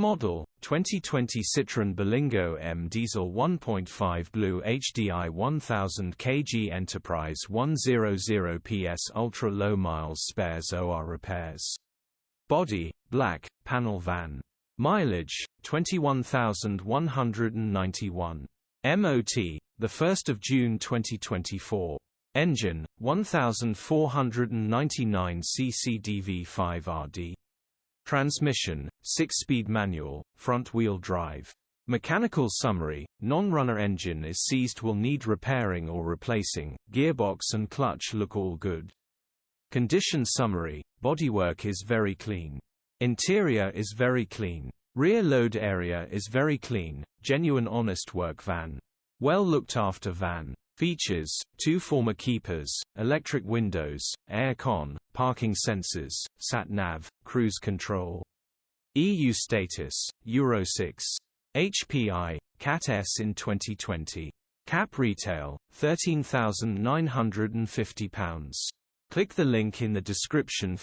Model, 2020 Citroën Berlingo M Diesel 1.5 BlueHDi 1000Kg Enterprise 100 PS Ultra Low Miles Spares OR Repairs. Body, black, panel van. Mileage, 21,191. MOT, 1 June 2024. Engine, 1499 cc DV5RD. Transmission, 6-speed manual, front-wheel drive. Mechanical summary: non-runner engine is seized, will need repairing or replacing, gearbox and clutch look all good. Condition summary: bodywork is very clean. Interior is very clean. Rear load area is very clean, genuine honest work van. Well looked after van. Features: 2 former keepers, electric windows, air con, parking sensors, sat-nav, cruise control. EU status, Euro 6. HPI, Cat S in 2020. Cap retail, £13,950. Click the link in the description